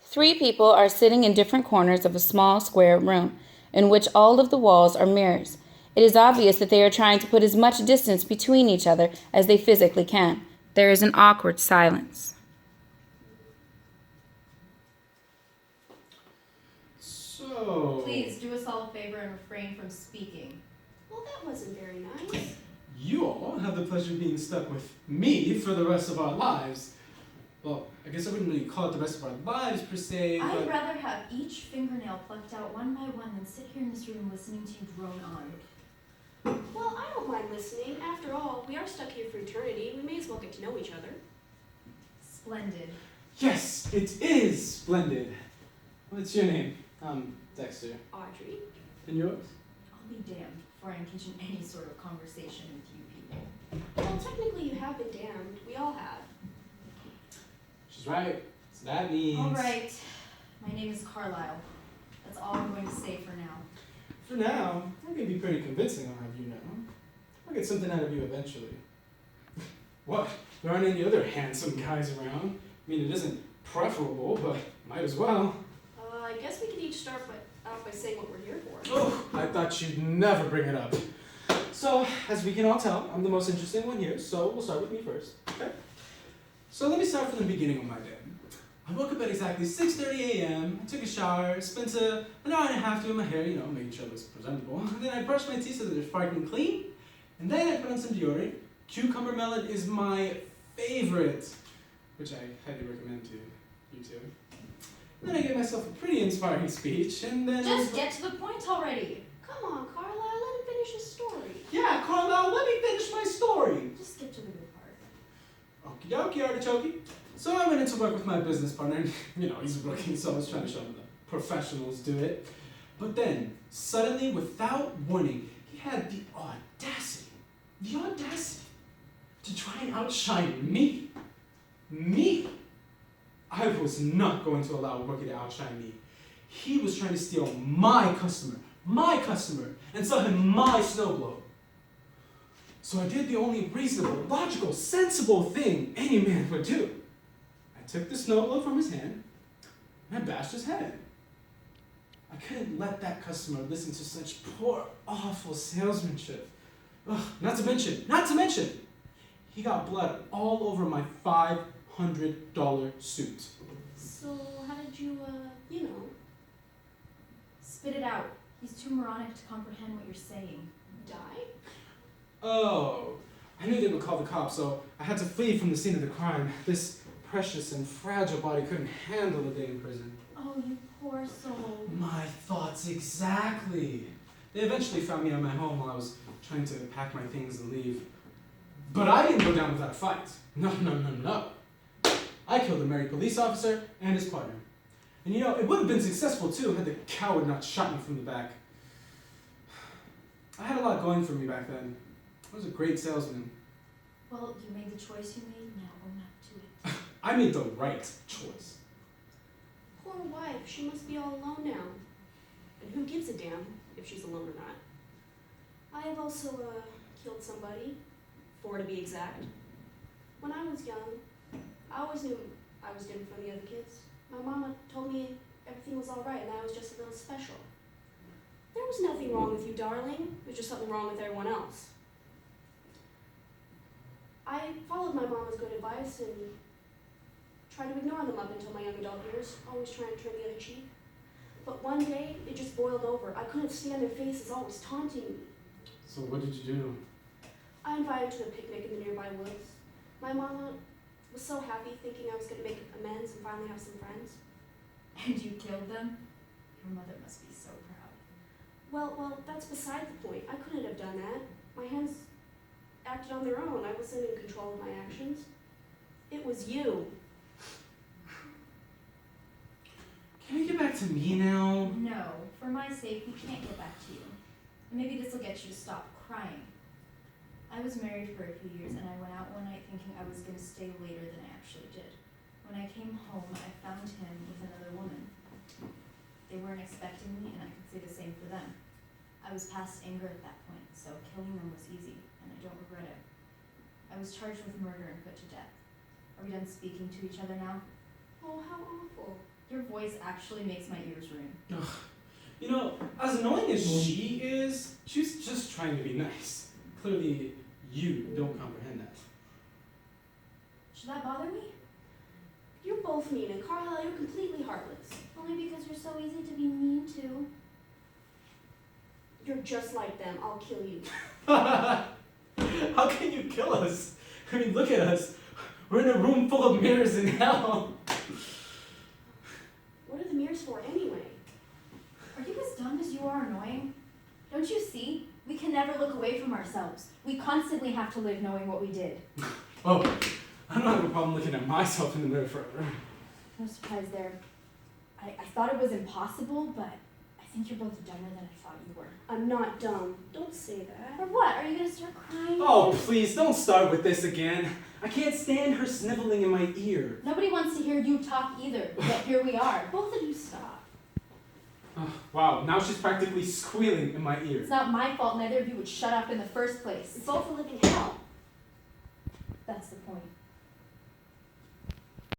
Three people are sitting in different corners of a small square room, in which all of the walls are mirrors. It is obvious that they are trying to put as much distance between each other as they physically can. There is an awkward silence. So... Please do us all a favor and refrain from speaking. Well, that wasn't very nice. You all have the pleasure of being stuck with me for the rest of our lives. Well, I guess I wouldn't really call it the rest of our lives per se, but... I'd rather have each fingernail plucked out one by one than sit here in this room listening to you drone on. Well, I don't mind listening. After all, we are stuck here for eternity. We may as well get to know each other. Splendid. Yes, it is splendid. What's your name? Dexter. Audrey? And yours? I'll be damned before I engage in any sort of conversation with you people. Well, technically you have been damned. We all have. She's right. So that means... All right. My name is Carlisle. That's all I'm going to say for now. For now, I'm going to be pretty convincing, I'll have you know. I'll get something out of you eventually. What? There aren't any other handsome guys around. I mean, it isn't preferable, but might as well. I guess we could each start out by saying what we're here for. Oh, I thought you'd never bring it up. So, as we can all tell, I'm the most interesting one here, so we'll start with me first, okay? So let me start from the beginning of my day. I woke up at exactly 6:30 a.m., I took a shower, spent an hour and a half doing my hair, making sure it was presentable. And then I brushed my teeth so that they're sparkling clean. And then I put on some deodorant. Cucumber melon is my favorite, which I highly recommend to you too. And then I gave myself a pretty inspiring speech, and then... Just get to the point already. Come on, Carlisle, let him finish his story. Yeah, Carlisle, let me finish my story. Just get to the good part. Okie dokie, artichoke. So I went into work with my business partner, and, he's a rookie, so I was trying to show him that professionals do it. But then, suddenly, without warning, he had the audacity to try and outshine me. Me! I was not going to allow a rookie to outshine me. He was trying to steal my customer, and sell him my snowblower. So I did the only reasonable, logical, sensible thing any man would do. I took the snowblower from his hand, and I bashed his head in. I couldn't let that customer listen to such poor, awful salesmanship. Ugh, not to mention, he got blood all over my $500 suit. So, how did you, Spit it out. He's too moronic to comprehend what you're saying. die? Oh, I knew they would call the cops, so I had to flee from the scene of the crime. This precious and fragile body couldn't handle a day in prison. Oh, you poor soul. My thoughts exactly. They eventually found me at my home while I was trying to pack my things and leave. But I didn't go down without a fight. No. I killed a married police officer and his partner. And it would have been successful too had the coward not shot me from the back. I had a lot going for me back then. I was a great salesman. Well, you made the choice you made, now own up to it. I made the right choice. Poor wife, she must be all alone now. And who gives a damn if she's alone or not? I have also, killed somebody, 4 to be exact. When I was young, I always knew I was different from the other kids. My mama told me everything was alright and I was just a little special. There was nothing wrong with you, darling. There was just something wrong with everyone else. I followed my mama's good advice and tried to ignore them up until my young adult years, always trying to turn the other cheek. But one day, it just boiled over. I couldn't stand their faces always taunting me. So what did you do? I invited to a picnic in the nearby woods. My mama was so happy thinking I was going to make amends and finally have some friends. And you killed them? Your mother must be so proud. Well, that's beside the point. I couldn't have done that. My hands acted on their own. I wasn't in control of my actions. It was you. Can we get back to me now? No, for my sake, we can't get back to you. And maybe this will get you to stop crying. I was married for a few years and I went out one night thinking I was going to stay later than I actually did. When I came home, I found him with another woman. They weren't expecting me and I could say the same for them. I was past anger at that point, so killing them was easy and I don't regret it. I was charged with murder and put to death. Are we done speaking to each other now? Oh, how awful. Your voice actually makes my ears ring. You know, as annoying as she is, she's just trying to be nice. Clearly, you don't comprehend that. Should that bother me? You're both mean, and Carlisle, you're completely heartless. Only because you're so easy to be mean to. You're just like them. I'll kill you. How can you kill us? I mean, look at us. We're in a room full of mirrors in hell. What are the mirrors for anyway? Are you as dumb as you are annoying? Don't you see? We can never look away from ourselves. We constantly have to live knowing what we did. Oh, I don't have a problem looking at myself in the mirror forever. No surprise there. I thought it was impossible, but I think you're both dumber than I thought you were. I'm not dumb. Don't say that. Or what? Are you gonna start crying? Oh, please, don't start with this again. I can't stand her sniveling in my ear. Nobody wants to hear you talk either, yet here we are. Both of you stop. Oh, wow, now she's practically squealing in my ear. It's not my fault neither of you would shut up in the first place. Both a living hell. That's the point.